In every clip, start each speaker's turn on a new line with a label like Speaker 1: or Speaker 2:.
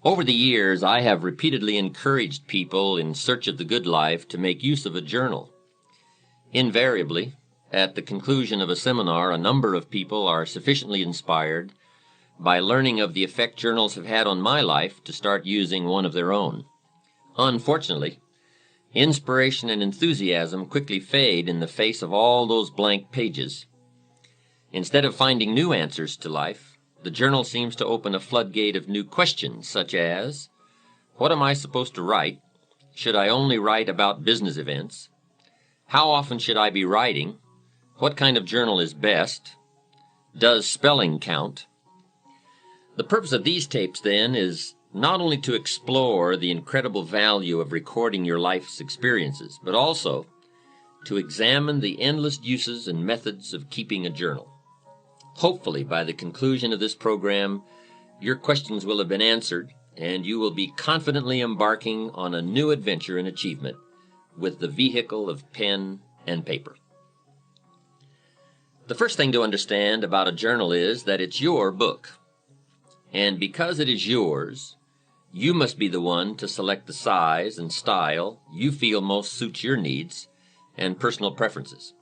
Speaker 1: Over the years, I have repeatedly encouraged people in search of the good life to make use of a journal. Invariably, at the conclusion of a seminar, a number of people are sufficiently inspired by learning of the effect journals have had on my life to start using one of their own. Unfortunately, inspiration and enthusiasm quickly fade in the face of all those blank pages. Instead of finding new answers to life, the journal seems to open a floodgate of new questions, such as, what am I supposed to write? Should I only write about business events? How often should I be writing? What kind of journal is best? Does spelling count? The purpose of these tapes, then, is not only to explore the incredible value of recording your life's experiences, but also to examine the endless uses and methods of keeping a journal. Hopefully, by the conclusion of this program, your questions will have been answered, and you will be confidently embarking on a new adventure in achievement with the vehicle of pen and paper. The first thing to understand about a journal is that it's your book. And because it is yours, you must be the one to select the size and style you feel most suits your needs and personal preferences.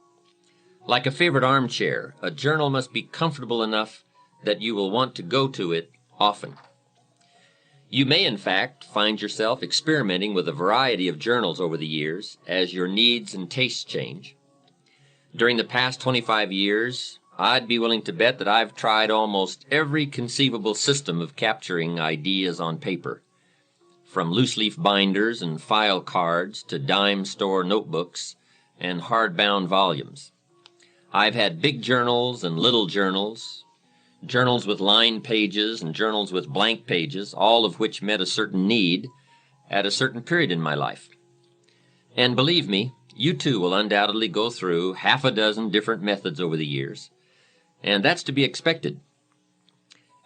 Speaker 1: Like a favorite armchair, a journal must be comfortable enough that you will want to go to it often. You may, in fact, find yourself experimenting with a variety of journals over the years as your needs and tastes change. During the past 25 years, I'd be willing to bet that I've tried almost every conceivable system of capturing ideas on paper, from loose-leaf binders and file cards to dime store notebooks and hardbound volumes. I've had big journals and little journals, journals with lined pages and journals with blank pages, all of which met a certain need at a certain period in my life. And believe me, you too will undoubtedly go through half a dozen different methods over the years, and that's to be expected.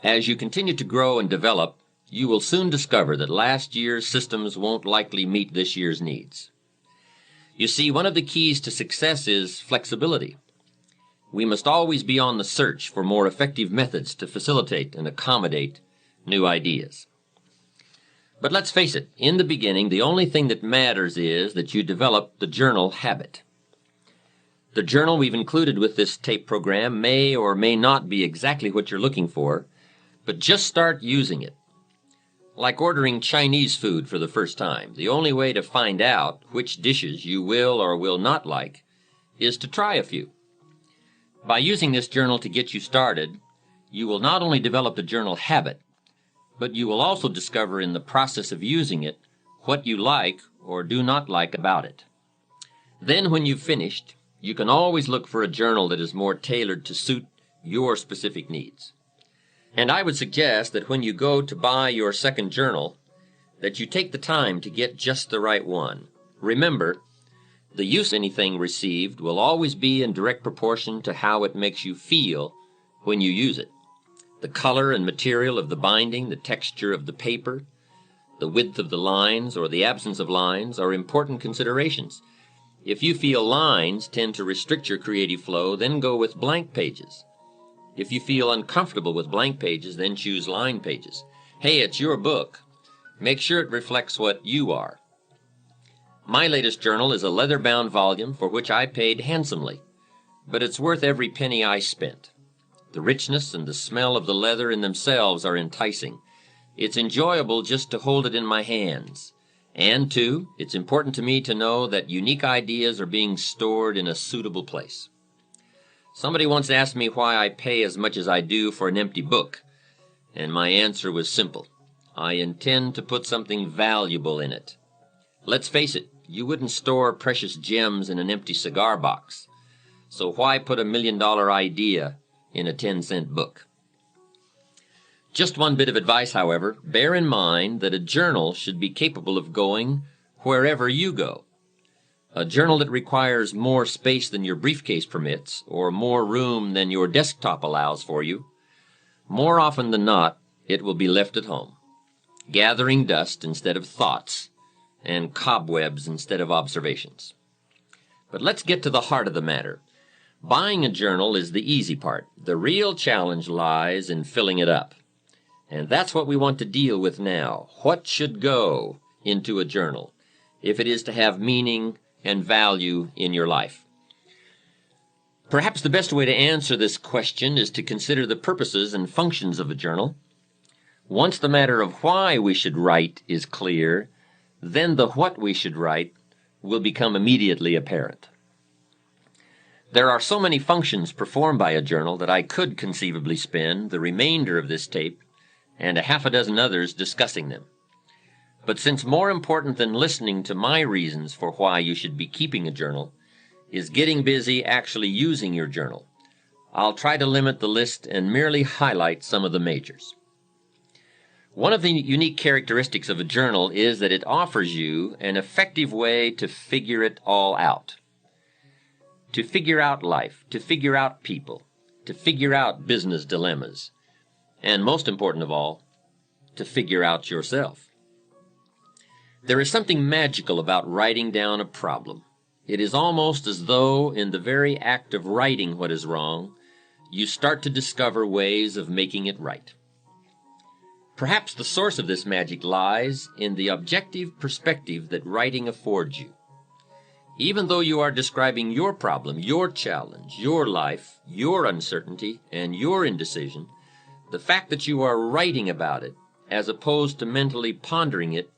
Speaker 1: As you continue to grow and develop, you will soon discover that last year's systems won't likely meet this year's needs. You see, one of the keys to success is flexibility. We must always be on the search for more effective methods to facilitate and accommodate new ideas. But let's face it, in the beginning, the only thing that matters is that you develop the journal habit. The journal we've included with this tape program may or may not be exactly what you're looking for, but just start using it. Like ordering Chinese food for the first time, the only way to find out which dishes you will or will not like is to try a few. By using this journal to get you started, you will not only develop a journal habit, but you will also discover in the process of using it what you like or do not like about it. Then when you've finished, you can always look for a journal that is more tailored to suit your specific needs. And I would suggest that when you go to buy your second journal, that you take the time to get just the right one. Remember, the use of anything received will always be in direct proportion to how it makes you feel when you use it. The color and material of the binding, the texture of the paper, the width of the lines or the absence of lines are important considerations. If you feel lines tend to restrict your creative flow, then go with blank pages. If you feel uncomfortable with blank pages, then choose line pages. Hey, it's your book. Make sure it reflects what you are. My latest journal is a leather-bound volume for which I paid handsomely, but it's worth every penny I spent. The richness and the smell of the leather in themselves are enticing. It's enjoyable just to hold it in my hands. And, too, it's important to me to know that unique ideas are being stored in a suitable place. Somebody once asked me why I pay as much as I do for an empty book, and my answer was simple. I intend to put something valuable in it. Let's face it, you wouldn't store precious gems in an empty cigar box, so why put $1 million idea in a 10-cent book? Just one bit of advice, however. Bear in mind that a journal should be capable of going wherever you go. A journal that requires more space than your briefcase permits, or more room than your desktop allows for you, more often than not, it will be left at home, gathering dust instead of thoughts, and cobwebs instead of observations. But let's get to the heart of the matter. Buying a journal is the easy part. The real challenge lies in filling it up. And that's what we want to deal with now. What should go into a journal if it is to have meaning and value in your life? Perhaps the best way to answer this question is to consider the purposes and functions of a journal. Once the matter of why we should write is clear, then the what we should write will become immediately apparent. There are so many functions performed by a journal that I could conceivably spend the remainder of this tape and a half a dozen others discussing them. But since more important than listening to my reasons for why you should be keeping a journal is getting busy actually using your journal, I'll try to limit the list and merely highlight some of the majors. One of the unique characteristics of a journal is that it offers you an effective way to figure it all out. To figure out life, to figure out people, to figure out business dilemmas, and most important of all, to figure out yourself. There is something magical about writing down a problem. It is almost as though in the very act of writing what is wrong, you start to discover ways of making it right. Perhaps the source of this magic lies in the objective perspective that writing affords you. Even though you are describing your problem, your challenge, your life, your uncertainty, and your indecision, the fact that you are writing about it, as opposed to mentally pondering it,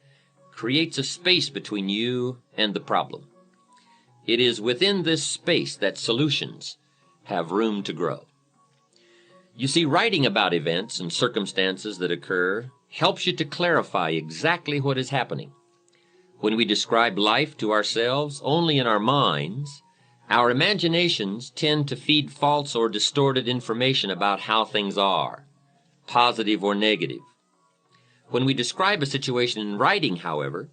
Speaker 1: creates a space between you and the problem. It is within this space that solutions have room to grow. You see, writing about events and circumstances that occur helps you to clarify exactly what is happening. When we describe life to ourselves only in our minds, our imaginations tend to feed false or distorted information about how things are, positive or negative. When we describe a situation in writing, however,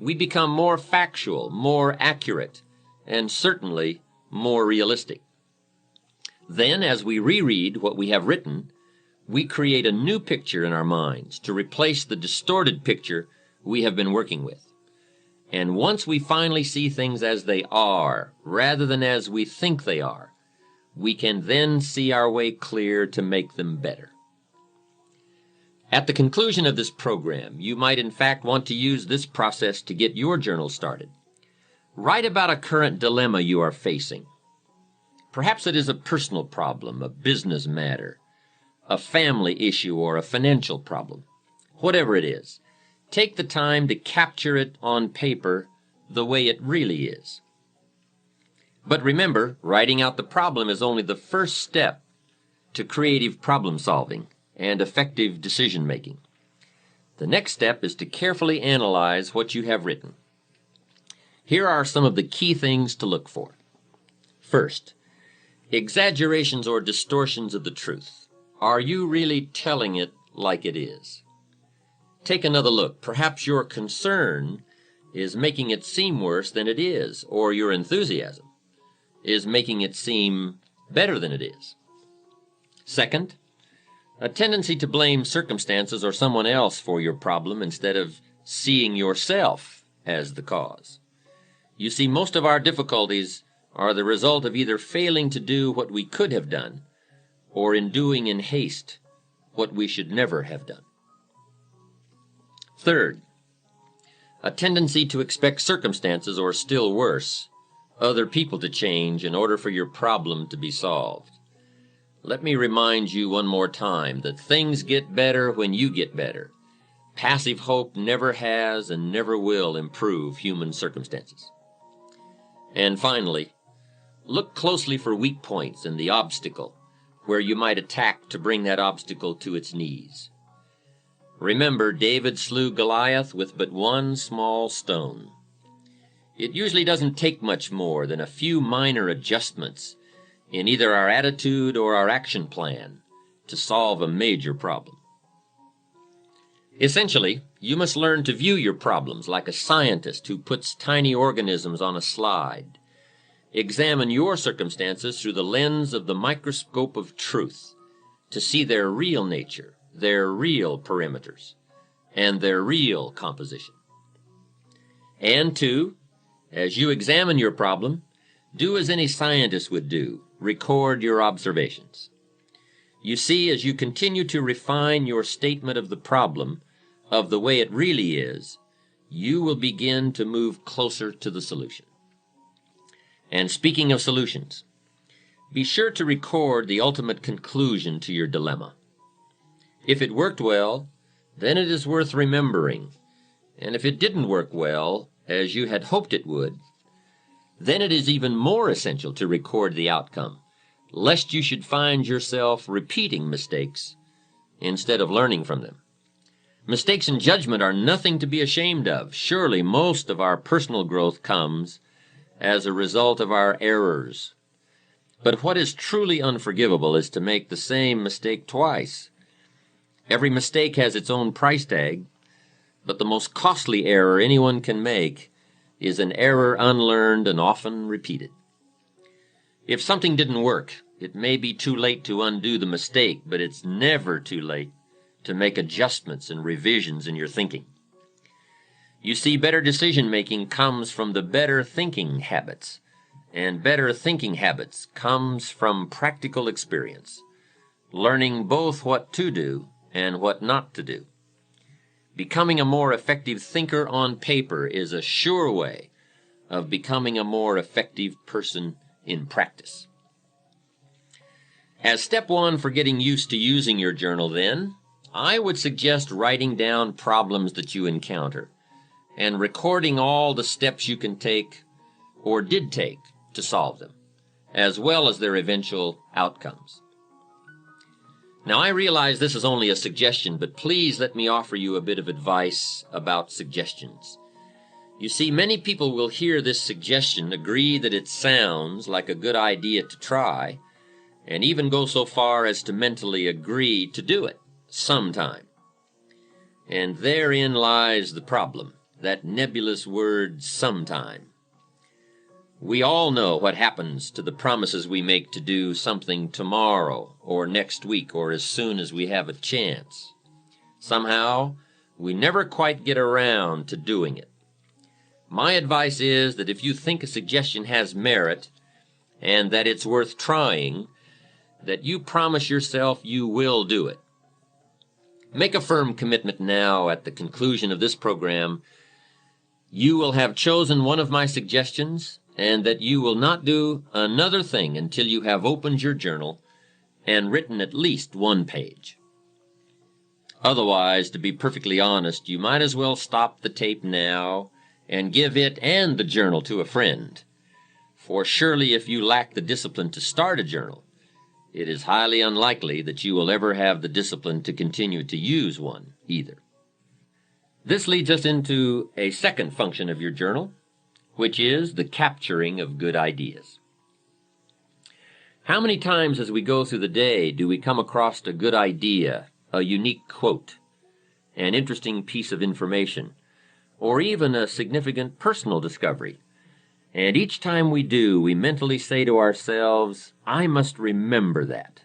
Speaker 1: we become more factual, more accurate, and certainly more realistic. Then, as we reread what we have written, we create a new picture in our minds to replace the distorted picture we have been working with. And once we finally see things as they are, rather than as we think they are, we can then see our way clear to make them better. At the conclusion of this program, you might in fact want to use this process to get your journal started. Write about a current dilemma you are facing. Perhaps it is a personal problem, a business matter, a family issue, or a financial problem. Whatever it is, take the time to capture it on paper the way it really is. But remember, writing out the problem is only the first step to creative problem solving and effective decision making. The next step is to carefully analyze what you have written. Here are some of the key things to look for. First, exaggerations or distortions of the truth. Are you really telling it like it is? Take another look. Perhaps your concern is making it seem worse than it is, or your enthusiasm is making it seem better than it is. Second, a tendency to blame circumstances or someone else for your problem instead of seeing yourself as the cause. You see, most of our difficulties are the result of either failing to do what we could have done, or in doing in haste what we should never have done. Third, a tendency to expect circumstances, or still worse, other people to change in order for your problem to be solved. Let me remind you one more time that things get better when you get better. Passive hope never has and never will improve human circumstances. And finally, look closely for weak points in the obstacle where you might attack to bring that obstacle to its knees. Remember, David slew Goliath with but one small stone. It usually doesn't take much more than a few minor adjustments in either our attitude or our action plan to solve a major problem. Essentially, you must learn to view your problems like a scientist who puts tiny organisms on a slide. Examine your circumstances through the lens of the microscope of truth to see their real nature, their real perimeters, and their real composition. And two, as you examine your problem, do as any scientist would do. Record your observations. You see, as you continue to refine your statement of the problem, of the way it really is, you will begin to move closer to the solution. And speaking of solutions, be sure to record the ultimate conclusion to your dilemma. If it worked well, then it is worth remembering. And if it didn't work well, as you had hoped it would, then it is even more essential to record the outcome, lest you should find yourself repeating mistakes instead of learning from them. Mistakes in judgment are nothing to be ashamed of. Surely most of our personal growth comes as a result of our errors. But what is truly unforgivable is to make the same mistake twice. Every mistake has its own price tag, but the most costly error anyone can make is an error unlearned and often repeated. If something didn't work, it may be too late to undo the mistake, but it's never too late to make adjustments and revisions in your thinking. You see, better decision-making comes from the better thinking habits, and better thinking habits comes from practical experience, learning both what to do and what not to do. Becoming a more effective thinker on paper is a sure way of becoming a more effective person in practice. As step one for getting used to using your journal, then, I would suggest writing down problems that you encounter and recording all the steps you can take or did take to solve them, as well as their eventual outcomes. Now, I realize this is only a suggestion, but please let me offer you a bit of advice about suggestions. You see, many people will hear this suggestion, agree that it sounds like a good idea to try, and even go so far as to mentally agree to do it sometime. And therein lies the problem, that nebulous word sometime. We all know what happens to the promises we make to do something tomorrow or next week or as soon as we have a chance. Somehow, we never quite get around to doing it. My advice is that if you think a suggestion has merit and that it's worth trying, that you promise yourself you will do it. Make a firm commitment now at the conclusion of this program. You will have chosen one of my suggestions, and that you will not do another thing until you have opened your journal and written at least one page. Otherwise, to be perfectly honest, you might as well stop the tape now and give it and the journal to a friend. For surely if you lack the discipline to start a journal, it is highly unlikely that you will ever have the discipline to continue to use one either. This leads us into a second function of your journal, which is the capturing of good ideas. How many times as we go through the day do we come across a good idea, a unique quote, an interesting piece of information, or even a significant personal discovery? And each time we do, we mentally say to ourselves, I must remember that.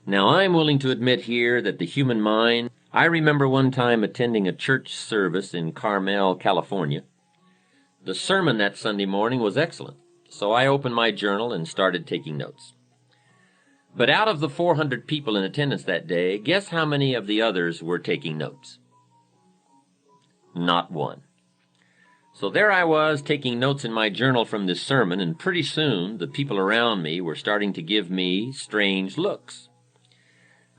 Speaker 1: Now, I'm willing to admit here that the human mind, I remember one time attending a church service in Carmel, California. The sermon that Sunday morning was excellent, so I opened my journal and started taking notes. But out of the 400 people in attendance that day, guess how many of the others were taking notes? Not one. So there I was taking notes in my journal from this sermon, and pretty soon the people around me were starting to give me strange looks.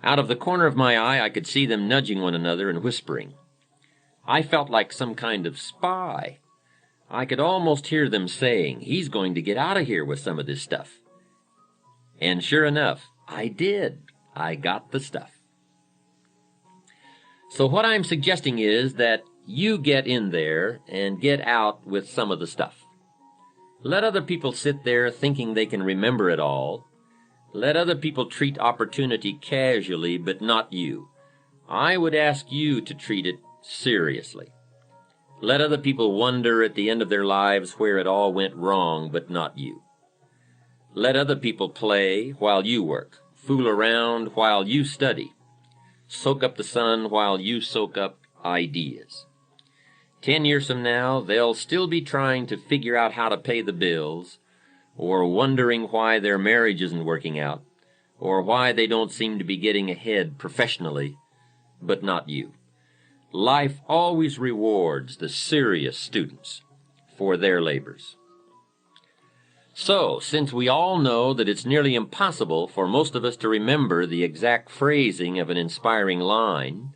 Speaker 1: Out of the corner of my eye, I could see them nudging one another and whispering. I felt like some kind of spy. I could almost hear them saying, he's going to get out of here with some of this stuff. And sure enough, I did. I got the stuff. So what I'm suggesting is that you get in there and get out with some of the stuff. Let other people sit there thinking they can remember it all. Let other people treat opportunity casually, but not you. I would ask you to treat it seriously. Let other people wonder at the end of their lives where it all went wrong, but not you. Let other people play while you work, fool around while you study, soak up the sun while you soak up ideas. 10 years from now, they'll still be trying to figure out how to pay the bills, or wondering why their marriage isn't working out, or why they don't seem to be getting ahead professionally, but not you. Life always rewards the serious students for their labors. So, since we all know that it's nearly impossible for most of us to remember the exact phrasing of an inspiring line,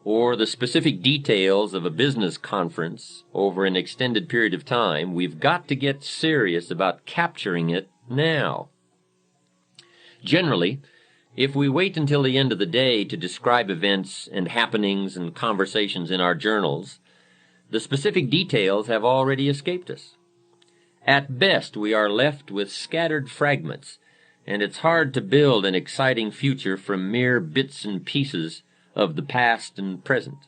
Speaker 1: or the specific details of a business conference over an extended period of time, we've got to get serious about capturing it now. Generally, if we wait until the end of the day to describe events and happenings and conversations in our journals, the specific details have already escaped us. At best, we are left with scattered fragments, and it's hard to build an exciting future from mere bits and pieces of the past and present.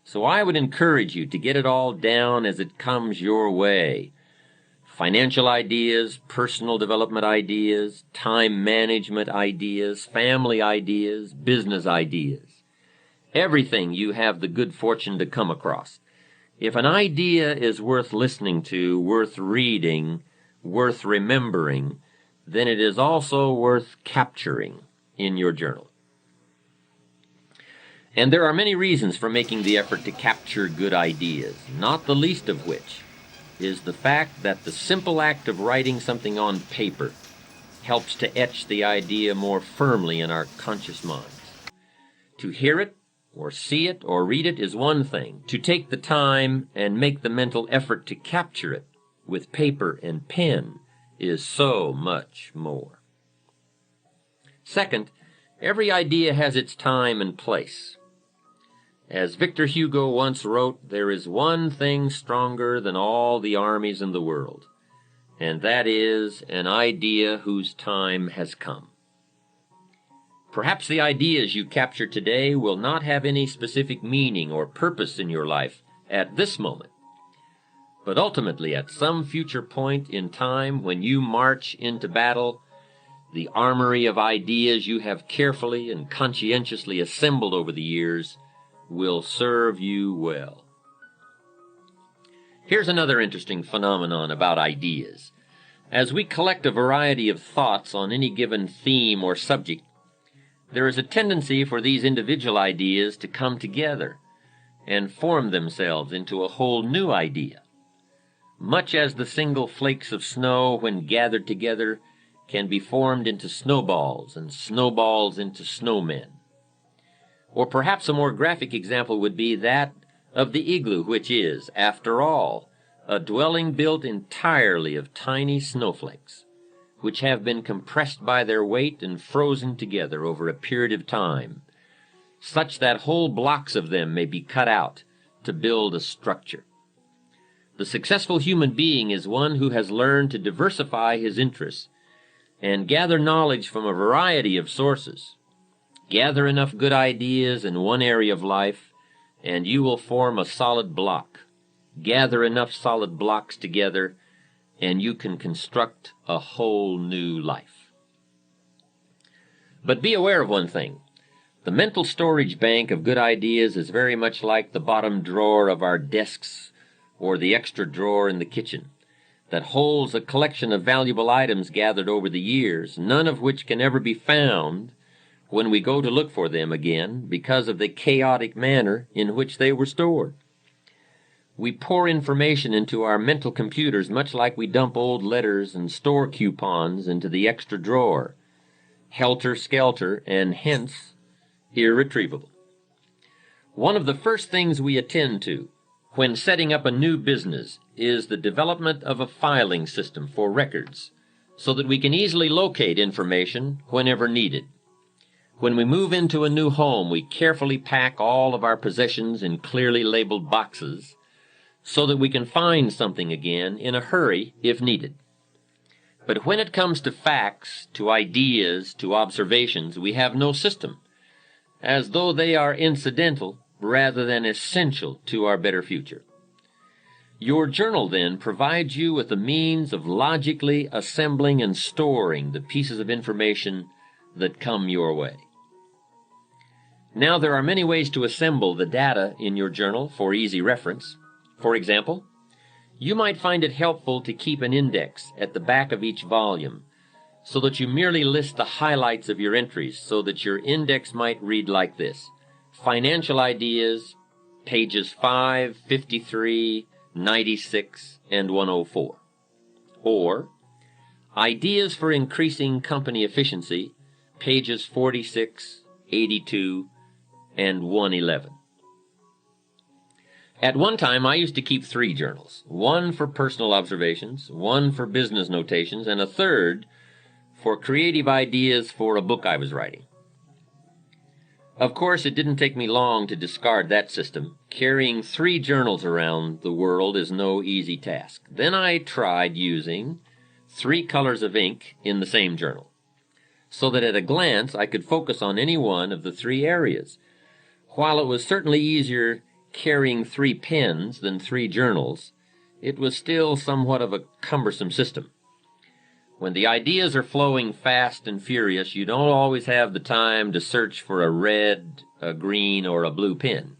Speaker 1: So I would encourage you to get it all down as it comes your way. Financial ideas, personal development ideas, time management ideas, family ideas, business ideas. Everything you have the good fortune to come across. If an idea is worth listening to, worth reading, worth remembering, then it is also worth capturing in your journal. And there are many reasons for making the effort to capture good ideas, not the least of which is the fact that the simple act of writing something on paper helps to etch the idea more firmly in our conscious minds. To hear it, or see it, or read it is one thing. To take the time and make the mental effort to capture it with paper and pen is so much more. Second, every idea has its time and place. As Victor Hugo once wrote, there is one thing stronger than all the armies in the world, and that is an idea whose time has come. Perhaps the ideas you capture today will not have any specific meaning or purpose in your life at this moment, but ultimately at some future point in time when you march into battle, the armory of ideas you have carefully and conscientiously assembled over the years will serve you well. Here's another interesting phenomenon about ideas. As we collect a variety of thoughts on any given theme or subject, there is a tendency for these individual ideas to come together and form themselves into a whole new idea, much as the single flakes of snow, when gathered together, can be formed into snowballs and snowballs into snowmen. Or perhaps a more graphic example would be that of the igloo, which is, after all, a dwelling built entirely of tiny snowflakes, which have been compressed by their weight and frozen together over a period of time, such that whole blocks of them may be cut out to build a structure. The successful human being is one who has learned to diversify his interests and gather knowledge from a variety of sources. Gather enough good ideas in one area of life, and you will form a solid block. Gather enough solid blocks together, and you can construct a whole new life. But be aware of one thing. The mental storage bank of good ideas is very much like the bottom drawer of our desks or the extra drawer in the kitchen that holds a collection of valuable items gathered over the years, none of which can ever be found when we go to look for them again because of the chaotic manner in which they were stored. We pour information into our mental computers much like we dump old letters and store coupons into the extra drawer, helter-skelter, and hence irretrievable. One of the first things we attend to when setting up a new business is the development of a filing system for records so that we can easily locate information whenever needed. When we move into a new home, we carefully pack all of our possessions in clearly labeled boxes so that we can find something again in a hurry if needed. But when it comes to facts, to ideas, to observations, we have no system, as though they are incidental rather than essential to our better future. Your journal, then, provides you with the means of logically assembling and storing the pieces of information that come your way. Now, there are many ways to assemble the data in your journal for easy reference. For example, you might find it helpful to keep an index at the back of each volume so that you merely list the highlights of your entries, so that your index might read like this: Financial Ideas, pages 5, 53, 96, and 104. Or Ideas for Increasing Company Efficiency, pages 46, 82, and 111. At one time, I used to keep 3 journals, one for personal observations, one for business notations, and a third for creative ideas for a book I was writing. Of course, it didn't take me long to discard that system. Carrying 3 journals around the world is no easy task. Then I tried using 3 colors of ink in the same journal, so that at a glance I could focus on any one of the 3 areas. While it was certainly easier carrying 3 pens than 3 journals, it was still somewhat of a cumbersome system. When the ideas are flowing fast and furious, you don't always have the time to search for a red, a green, or a blue pen.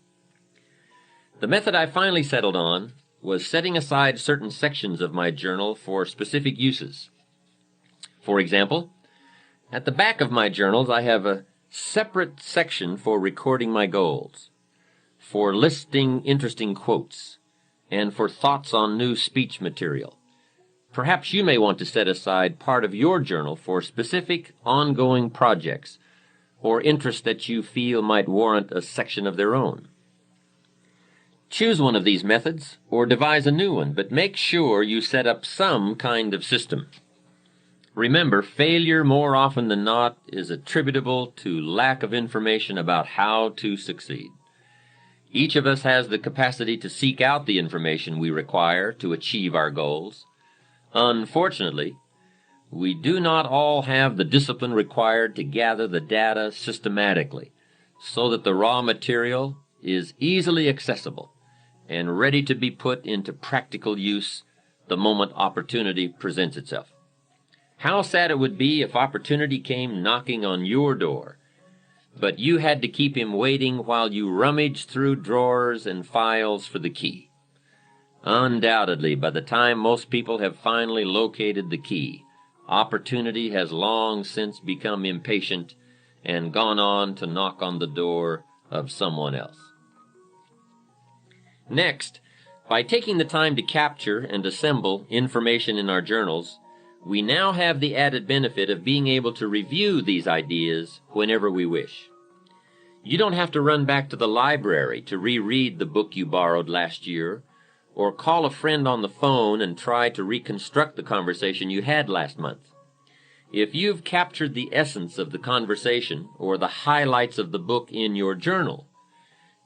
Speaker 1: The method I finally settled on was setting aside certain sections of my journal for specific uses. For example, at the back of my journals I have a separate section for recording my goals, for listing interesting quotes, and for thoughts on new speech material. Perhaps you may want to set aside part of your journal for specific ongoing projects or interests that you feel might warrant a section of their own. Choose one of these methods or devise a new one, but make sure you set up some kind of system. Remember, failure more often than not is attributable to lack of information about how to succeed. Each of us has the capacity to seek out the information we require to achieve our goals. Unfortunately, we do not all have the discipline required to gather the data systematically so that the raw material is easily accessible and ready to be put into practical use the moment opportunity presents itself. How sad it would be if opportunity came knocking on your door, but you had to keep him waiting while you rummaged through drawers and files for the key. Undoubtedly, by the time most people have finally located the key, opportunity has long since become impatient and gone on to knock on the door of someone else. Next, by taking the time to capture and assemble information in our journals, we now have the added benefit of being able to review these ideas whenever we wish. You don't have to run back to the library to reread the book you borrowed last year, or call a friend on the phone and try to reconstruct the conversation you had last month. If you've captured the essence of the conversation or the highlights of the book in your journal,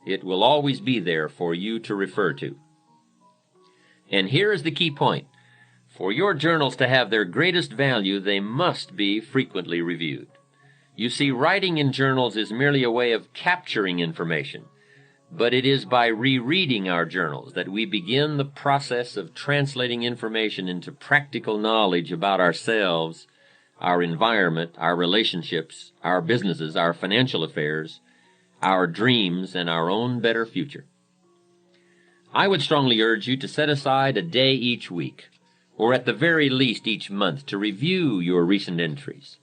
Speaker 1: it will always be there for you to refer to. And here is the key point. For your journals to have their greatest value, they must be frequently reviewed. You see, writing in journals is merely a way of capturing information, but it is by rereading our journals that we begin the process of translating information into practical knowledge about ourselves, our environment, our relationships, our businesses, our financial affairs, our dreams, and our own better future. I would strongly urge you to set aside a day each week, or at the very least each month, to review your recent entries.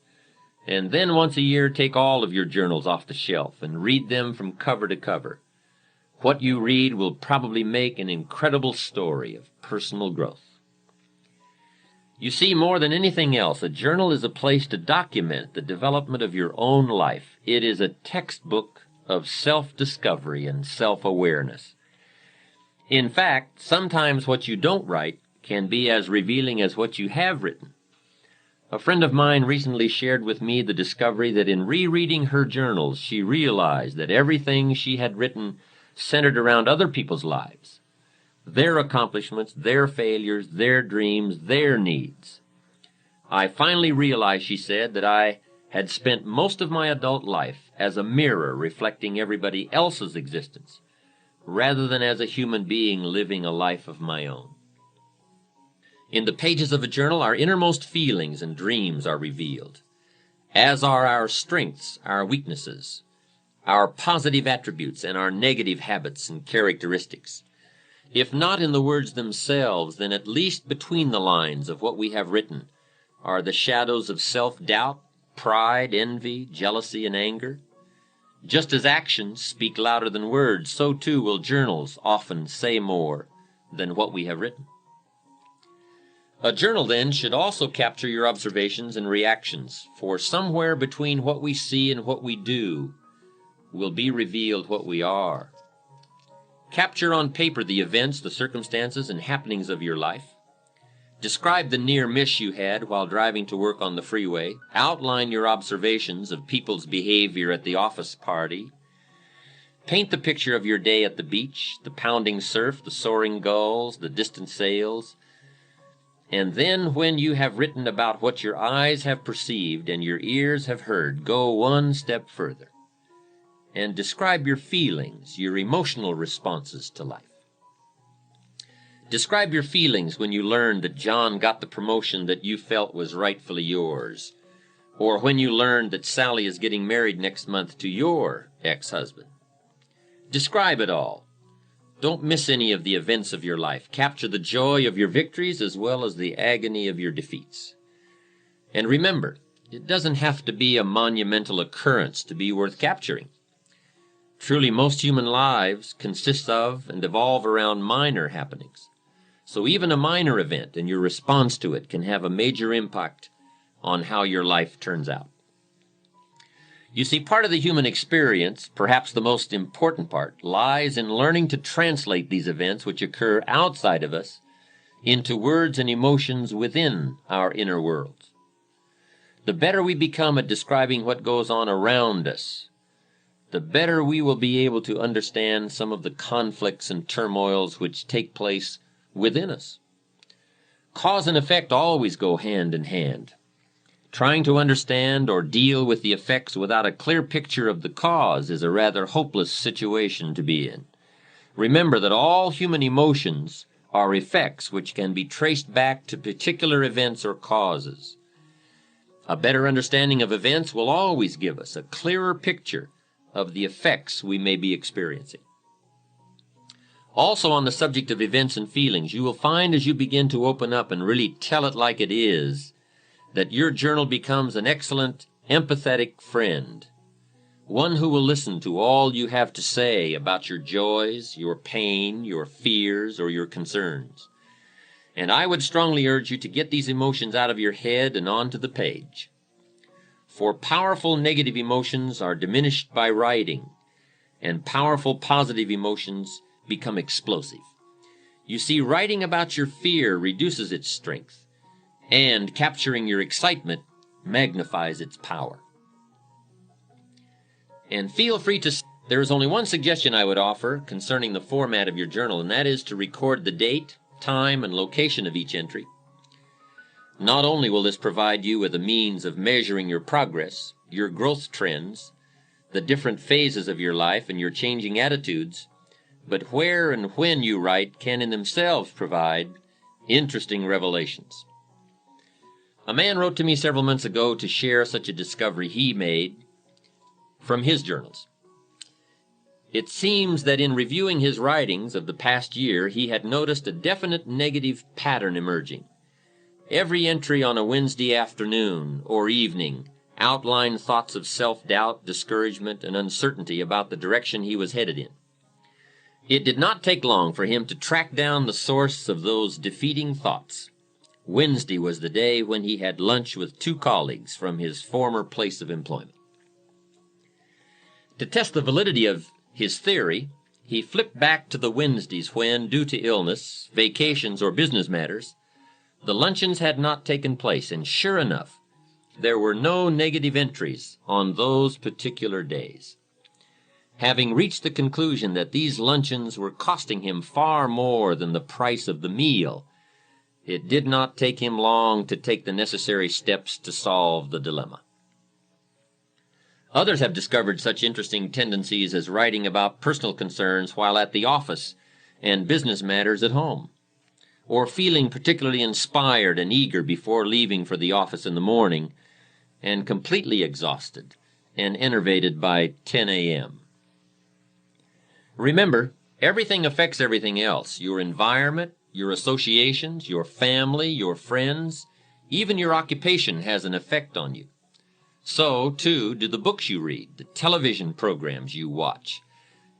Speaker 1: And then once a year, take all of your journals off the shelf and read them from cover to cover. What you read will probably make an incredible story of personal growth. You see, more than anything else, a journal is a place to document the development of your own life. It is a textbook of self-discovery and self-awareness. In fact, sometimes what you don't write can be as revealing as what you have written. A friend of mine recently shared with me the discovery that in rereading her journals, she realized that everything she had written centered around other people's lives, their accomplishments, their failures, their dreams, their needs. I finally realized, she said, that I had spent most of my adult life as a mirror reflecting everybody else's existence, rather than as a human being living a life of my own. In the pages of a journal, our innermost feelings and dreams are revealed, as are our strengths, our weaknesses, our positive attributes, and our negative habits and characteristics. If not in the words themselves, then at least between the lines of what we have written, are the shadows of self-doubt, pride, envy, jealousy, and anger. Just as actions speak louder than words, so too will journals often say more than what we have written. A journal, then, should also capture your observations and reactions, for somewhere between what we see and what we do will be revealed what we are. Capture on paper the events, the circumstances, and happenings of your life. Describe the near miss you had while driving to work on the freeway. Outline your observations of people's behavior at the office party. Paint the picture of your day at the beach, the pounding surf, the soaring gulls, the distant sails. And then, when you have written about what your eyes have perceived and your ears have heard, go one step further and describe your feelings, your emotional responses to life. Describe your feelings when you learned that John got the promotion that you felt was rightfully yours, or when you learned that Sally is getting married next month to your ex-husband. Describe it all. Don't miss any of the events of your life. Capture the joy of your victories as well as the agony of your defeats. And remember, it doesn't have to be a monumental occurrence to be worth capturing. Truly, most human lives consist of and evolve around minor happenings. So even a minor event and your response to it can have a major impact on how your life turns out. You see, part of the human experience, perhaps the most important part, lies in learning to translate these events which occur outside of us into words and emotions within our inner worlds. The better we become at describing what goes on around us, the better we will be able to understand some of the conflicts and turmoils which take place within us. Cause and effect always go hand in hand. Trying to understand or deal with the effects without a clear picture of the cause is a rather hopeless situation to be in. Remember that all human emotions are effects which can be traced back to particular events or causes. A better understanding of events will always give us a clearer picture of the effects we may be experiencing. Also, on the subject of events and feelings, you will find as you begin to open up and really tell it like it is, that your journal becomes an excellent, empathetic friend, one who will listen to all you have to say about your joys, your pain, your fears, or your concerns. And I would strongly urge you to get these emotions out of your head and onto the page. For powerful negative emotions are diminished by writing, and powerful positive emotions become explosive. You see, writing about your fear reduces its strength, and capturing your excitement magnifies its power. And feel free to... There is only one suggestion I would offer concerning the format of your journal, and that is to record the date, time, and location of each entry. Not only will this provide you with a means of measuring your progress, your growth trends, the different phases of your life, and your changing attitudes, but where and when you write can in themselves provide interesting revelations. A man wrote to me several months ago to share such a discovery he made from his journals. It seems that in reviewing his writings of the past year, he had noticed a definite negative pattern emerging. Every entry on a Wednesday afternoon or evening outlined thoughts of self-doubt, discouragement, and uncertainty about the direction he was headed in. It did not take long for him to track down the source of those defeating thoughts. Wednesday was the day when he had lunch with two colleagues from his former place of employment. To test the validity of his theory, he flipped back to the Wednesdays when, due to illness, vacations, or business matters, the luncheons had not taken place, and sure enough, there were no negative entries on those particular days. Having reached the conclusion that these luncheons were costing him far more than the price of the meal, it did not take him long to take the necessary steps to solve the dilemma. Others have discovered such interesting tendencies as writing about personal concerns while at the office and business matters at home, or feeling particularly inspired and eager before leaving for the office in the morning, and completely exhausted and enervated by 10 a.m. Remember, everything affects everything else. Your environment, your associations, your family, your friends, Even your occupation has an effect on you. So, too, do the books you read, the television programs you watch,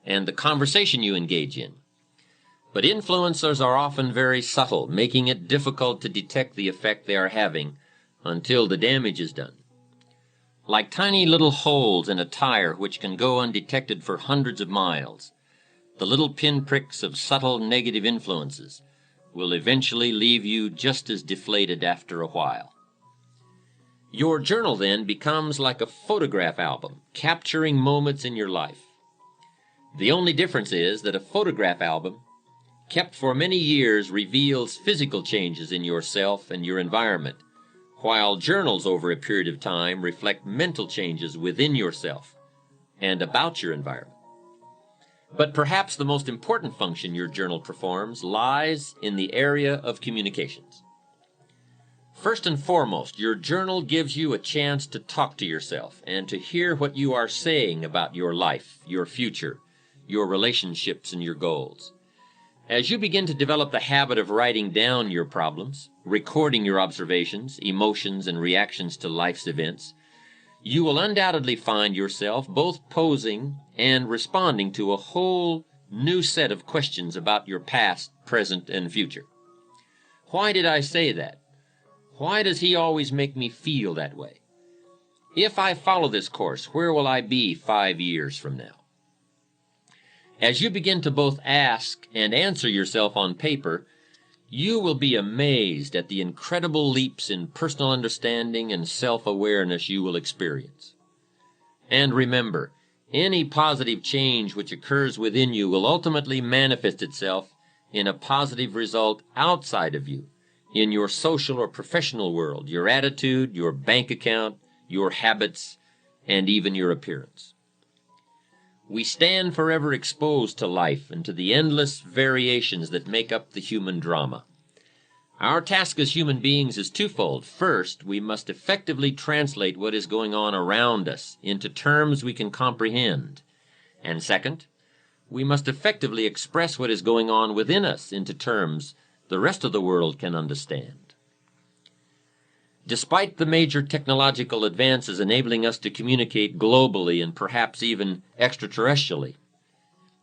Speaker 1: and the conversation you engage in. But influencers are often very subtle, making it difficult to detect the effect they are having until the damage is done. Like tiny little holes in a tire which can go undetected for hundreds of miles, the little pinpricks of subtle negative influences will eventually leave you just as deflated after a while. Your journal then becomes like a photograph album, capturing moments in your life. The only difference is that a photograph album, kept for many years, reveals physical changes in yourself and your environment, while journals over a period of time reflect mental changes within yourself and about your environment. But perhaps the most important function your journal performs lies in the area of communications. First and foremost, your journal gives you a chance to talk to yourself and to hear what you are saying about your life, your future, your relationships, and your goals. As you begin to develop the habit of writing down your problems, recording your observations, emotions, and reactions to life's events, you will undoubtedly find yourself both posing and responding to a whole new set of questions about your past, present, and future. Why did I say that? Why does he always make me feel that way? If I follow this course, where will I be 5 years from now? As you begin to both ask and answer yourself on paper, you will be amazed at the incredible leaps in personal understanding and self-awareness you will experience. And remember, any positive change which occurs within you will ultimately manifest itself in a positive result outside of you, in your social or professional world, your attitude, your bank account, your habits, and even your appearance. We stand forever exposed to life and to the endless variations that make up the human drama. Our task as human beings is twofold. First, we must effectively translate what is going on around us into terms we can comprehend. And second, we must effectively express what is going on within us into terms the rest of the world can understand. Despite the major technological advances enabling us to communicate globally and perhaps even extraterrestrially,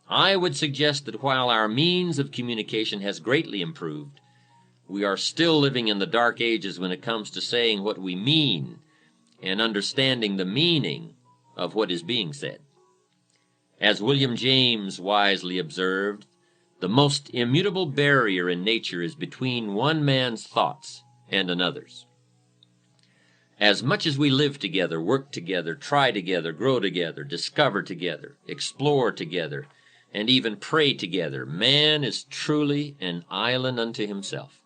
Speaker 1: I would suggest that while our means of communication has greatly improved, we are still living in the dark ages when it comes to saying what we mean and understanding the meaning of what is being said. As William James wisely observed, the most immutable barrier in nature is between one man's thoughts and another's. As much as we live together, work together, try together, grow together, discover together, explore together, and even pray together, man is truly an island unto himself,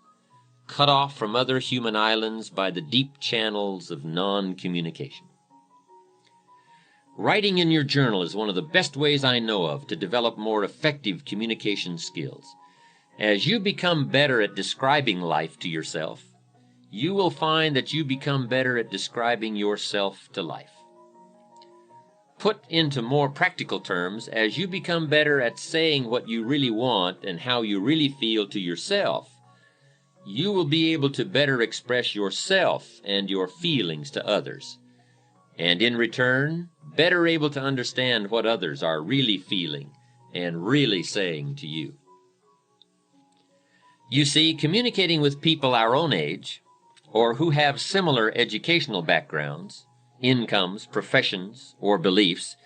Speaker 1: cut off from other human islands by the deep channels of non-communication. Writing in your journal is one of the best ways I know of to develop more effective communication skills. As you become better at describing life to yourself, you will find that you become better at describing yourself to life. Put into more practical terms, as you become better at saying what you really want and how you really feel to yourself, you will be able to better express yourself and your feelings to others, and in return, better able to understand what others are really feeling and really saying to you. You see, communicating with people our own age, or who have similar educational backgrounds, incomes, professions, or beliefs,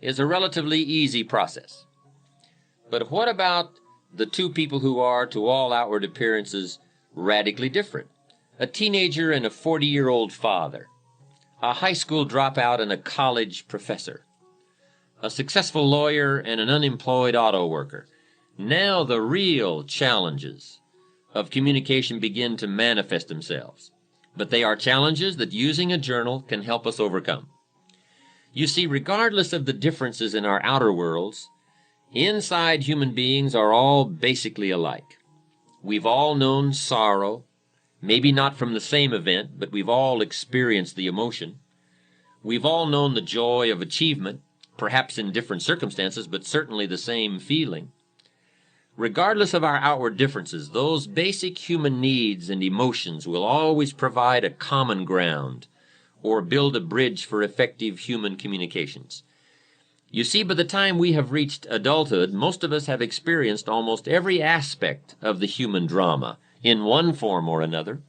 Speaker 1: is a relatively easy process. But what about the two people who are, to all outward appearances, radically different? A teenager and a 40-year-old father, a high school dropout and a college professor, a successful lawyer and an unemployed auto worker. Now the real challenges of communication begin to manifest themselves. But they are challenges that using a journal can help us overcome. You see, regardless of the differences in our outer worlds, inside human beings are all basically alike. We've all known sorrow, maybe not from the same event, but we've all experienced the emotion. We've all known the joy of achievement, perhaps in different circumstances, but certainly the same feeling. Regardless of our outward differences, those basic human needs and emotions will always provide a common ground or build a bridge for effective human communications. You see, by the time we have reached adulthood, most of us have experienced almost every aspect of the human drama in one form or another.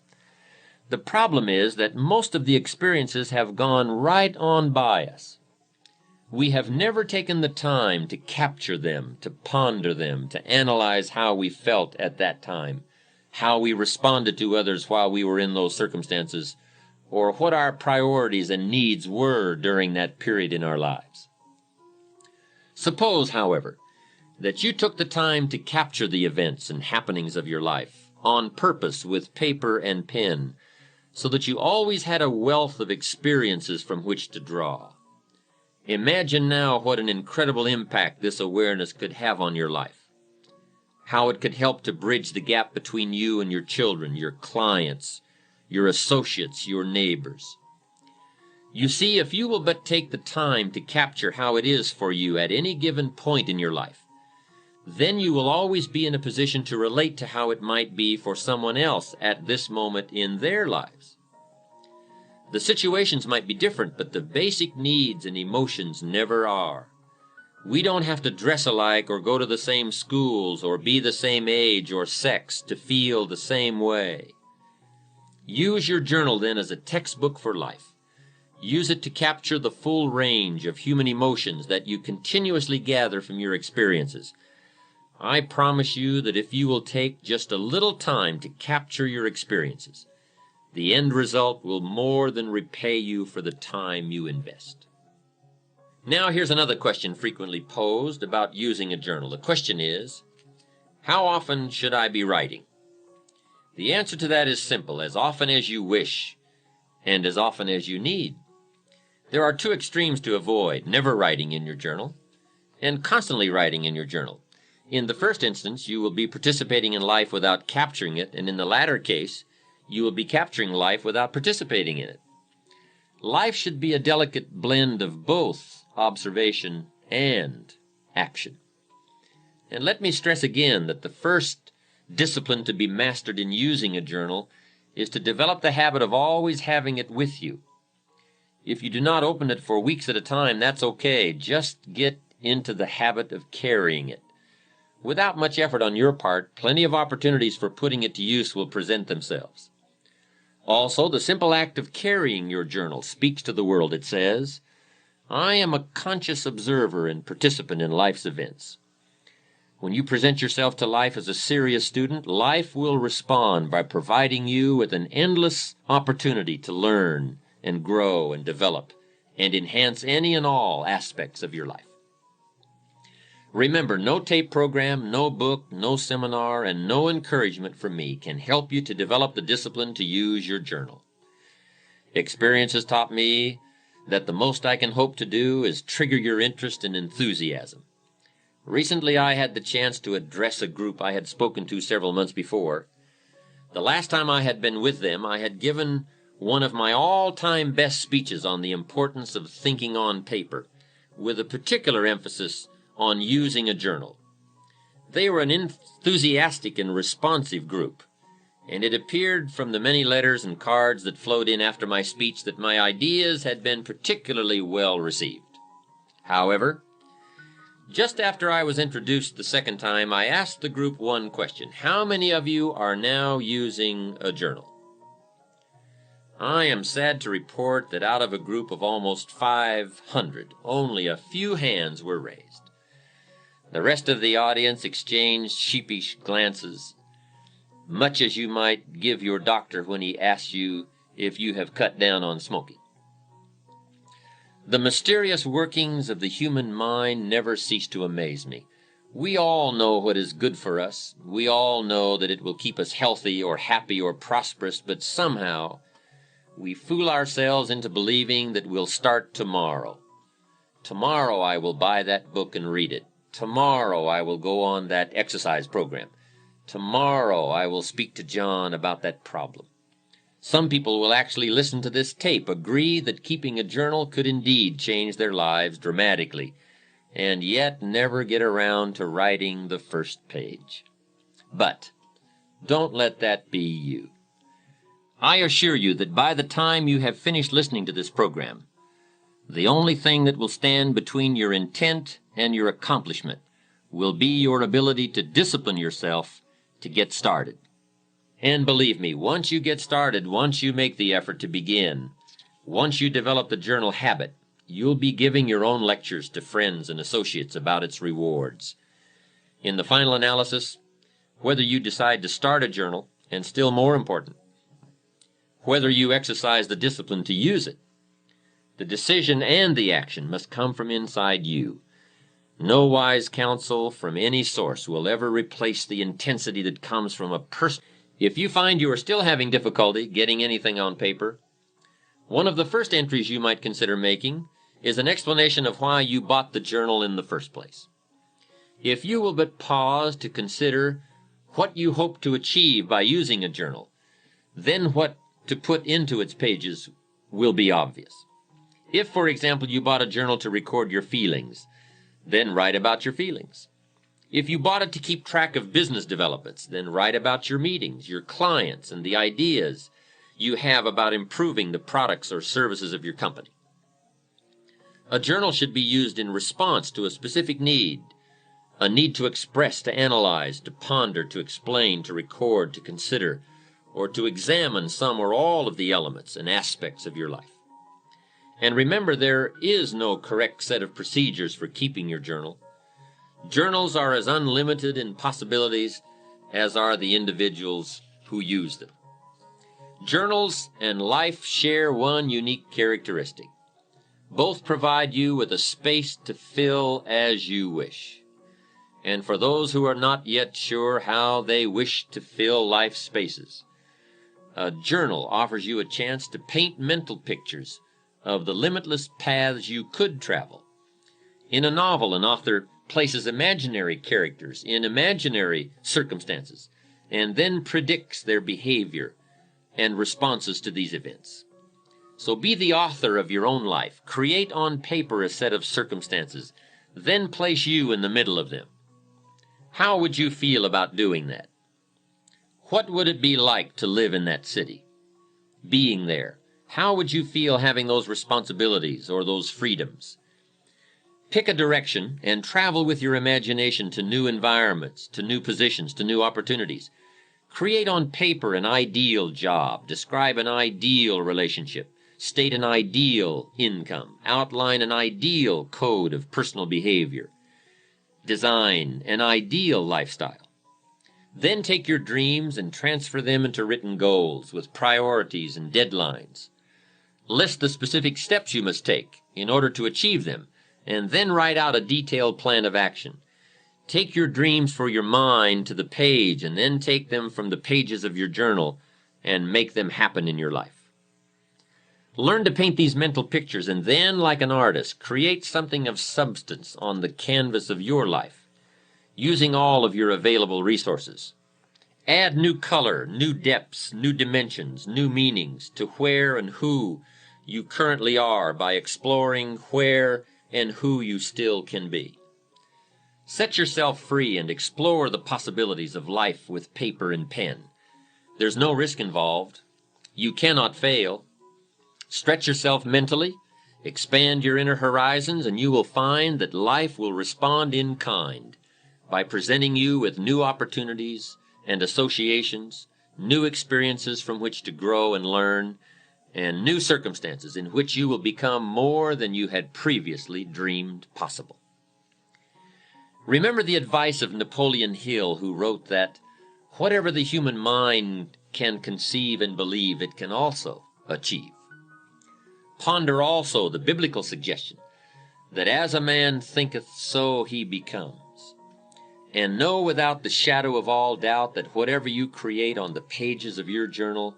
Speaker 1: The problem is that most of the experiences have gone right on by us. We have never taken the time to capture them, to ponder them, to analyze how we felt at that time, how we responded to others while we were in those circumstances, or what our priorities and needs were during that period in our lives. Suppose, however, that you took the time to capture the events and happenings of your life on purpose with paper and pen, so that you always had a wealth of experiences from which to draw. Imagine now what an incredible impact this awareness could have on your life, how it could help to bridge the gap between you and your children, your clients, your associates, your neighbors. You see, if you will but take the time to capture how it is for you at any given point in your life, then you will always be in a position to relate to how it might be for someone else at this moment in their lives. The situations might be different, but the basic needs and emotions never are. We don't have to dress alike or go to the same schools or be the same age or sex to feel the same way. Use your journal then as a textbook for life. Use it to capture the full range of human emotions that you continuously gather from your experiences. I promise you that if you will take just a little time to capture your experiences, the end result will more than repay you for the time you invest. Now here's another question frequently posed about using a journal. The question is, how often should I be writing? The answer to that is simple: as often as you wish and as often as you need. There are two extremes to avoid: never writing in your journal and constantly writing in your journal. In the first instance, you will be participating in life without capturing it, and in the latter case, you will be capturing life without participating in it. Life should be a delicate blend of both observation and action. And let me stress again that the first discipline to be mastered in using a journal is to develop the habit of always having it with you. If you do not open it for weeks at a time, that's okay. Just get into the habit of carrying it. Without much effort on your part, plenty of opportunities for putting it to use will present themselves. Also, the simple act of carrying your journal speaks to the world. It says, I am a conscious observer and participant in life's events. When you present yourself to life as a serious student, life will respond by providing you with an endless opportunity to learn and grow and develop and enhance any and all aspects of your life. Remember, no tape program, no book, no seminar, and no encouragement from me can help you to develop the discipline to use your journal. Experience has taught me that the most I can hope to do is trigger your interest and enthusiasm. Recently, I had the chance to address a group I had spoken to several months before. The last time I had been with them, I had given one of my all-time best speeches on the importance of thinking on paper, with a particular emphasis on using a journal. They were an enthusiastic and responsive group, and it appeared from the many letters and cards that flowed in after my speech that my ideas had been particularly well received. However, just after I was introduced the second time, I asked the group one question: how many of you are now using a journal? I am sad to report that out of a group of almost 500, only a few hands were raised. The rest of the audience exchanged sheepish glances, much as you might give your doctor when he asks you if you have cut down on smoking. The mysterious workings of the human mind never cease to amaze me. We all know what is good for us. We all know that it will keep us healthy or happy or prosperous, but somehow we fool ourselves into believing that we'll start tomorrow. Tomorrow I will buy that book and read it. Tomorrow I will go on that exercise program. Tomorrow I will speak to John about that problem. Some people will actually listen to this tape, agree that keeping a journal could indeed change their lives dramatically, and yet never get around to writing the first page. But don't let that be you. I assure you that by the time you have finished listening to this program, the only thing that will stand between your intent and your accomplishment will be your ability to discipline yourself to get started. And believe me, once you get started, once you make the effort to begin, once you develop the journal habit, you'll be giving your own lectures to friends and associates about its rewards. In the final analysis, whether you decide to start a journal, and still more important, whether you exercise the discipline to use it, the decision and the action must come from inside you. No wise counsel from any source will ever replace the intensity that comes from a person. If you find you are still having difficulty getting anything on paper, one of the first entries you might consider making is an explanation of why you bought the journal in the first place. If you will but pause to consider what you hope to achieve by using a journal, then what to put into its pages will be obvious. If, for example, you bought a journal to record your feelings, then write about your feelings. If you bought it to keep track of business developments, then write about your meetings, your clients, and the ideas you have about improving the products or services of your company. A journal should be used in response to a specific need, a need to express, to analyze, to ponder, to explain, to record, to consider, or to examine some or all of the elements and aspects of your life. And remember, there is no correct set of procedures for keeping your journal. Journals are as unlimited in possibilities as are the individuals who use them. Journals and life share one unique characteristic. Both provide you with a space to fill as you wish. And for those who are not yet sure how they wish to fill life's spaces, a journal offers you a chance to paint mental pictures of the limitless paths you could travel. In a novel, an author places imaginary characters in imaginary circumstances and then predicts their behavior and responses to these events. So be the author of your own life. Create on paper a set of circumstances, then place you in the middle of them. How would you feel about doing that? What would it be like to live in that city? Being there, how would you feel having those responsibilities or those freedoms? Pick a direction and travel with your imagination to new environments, to new positions, to new opportunities. Create on paper an ideal job, describe an ideal relationship, state an ideal income, outline an ideal code of personal behavior, design an ideal lifestyle. Then take your dreams and transfer them into written goals with priorities and deadlines. List the specific steps you must take in order to achieve them, and then write out a detailed plan of action. Take your dreams for your mind to the page, and then take them from the pages of your journal and make them happen in your life. Learn to paint these mental pictures, and then, like an artist, create something of substance on the canvas of your life, using all of your available resources. Add new color, new depths, new dimensions, new meanings to where and who you currently are by exploring where and who you still can be. Set yourself free and explore the possibilities of life with paper and pen. There's no risk involved. You cannot fail. Stretch yourself mentally, expand your inner horizons, and you will find that life will respond in kind by presenting you with new opportunities and associations, new experiences from which to grow and learn, and new circumstances in which you will become more than you had previously dreamed possible. Remember the advice of Napoleon Hill, who wrote that whatever the human mind can conceive and believe, it can also achieve. Ponder also the biblical suggestion that as a man thinketh, so he becomes. And know without the shadow of all doubt that whatever you create on the pages of your journal,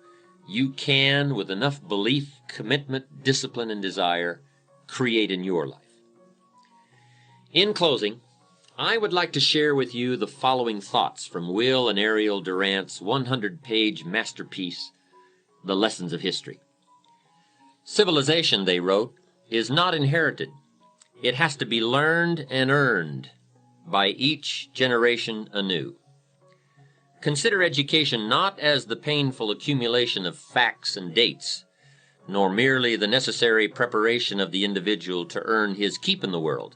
Speaker 1: you can, with enough belief, commitment, discipline, and desire, create in your life. In closing, I would like to share with you the following thoughts from Will and Ariel Durant's 100-page masterpiece, The Lessons of History. Civilization, they wrote, is not inherited. It has to be learned and earned by each generation anew. Consider education not as the painful accumulation of facts and dates, nor merely the necessary preparation of the individual to earn his keep in the world,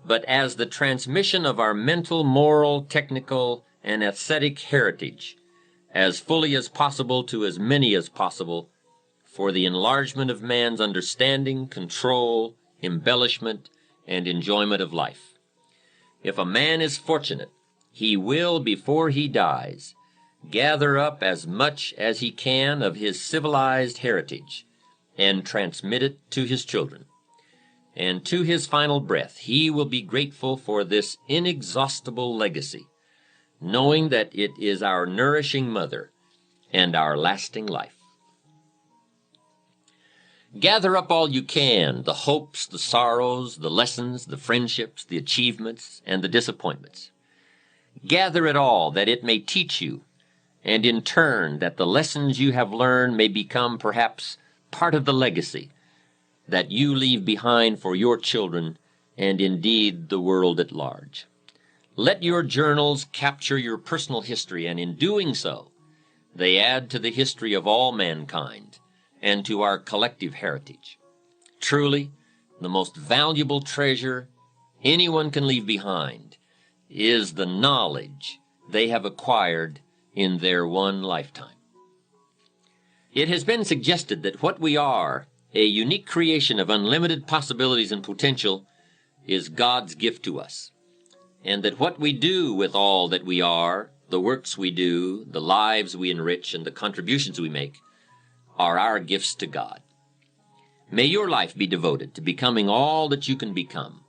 Speaker 1: but as the transmission of our mental, moral, technical, and aesthetic heritage, as fully as possible to as many as possible, for the enlargement of man's understanding, control, embellishment, and enjoyment of life. If a man is fortunate, he will, before he dies, gather up as much as he can of his civilized heritage and transmit it to his children. And to his final breath, he will be grateful for this inexhaustible legacy, knowing that it is our nourishing mother and our lasting life. Gather up all you can, the hopes, the sorrows, the lessons, the friendships, the achievements, and the disappointments. Gather it all that it may teach you, and in turn that the lessons you have learned may become perhaps part of the legacy that you leave behind for your children and indeed the world at large. Let your journals capture your personal history, and in doing so, they add to the history of all mankind and to our collective heritage. Truly, the most valuable treasure anyone can leave behind is the knowledge they have acquired in their one lifetime. It has been suggested that what we are, a unique creation of unlimited possibilities and potential, is God's gift to us, and that what we do with all that we are, the works we do, the lives we enrich, and the contributions we make, are our gifts to God. May your life be devoted to becoming all that you can become,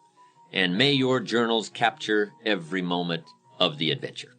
Speaker 1: and may your journals capture every moment of the adventure.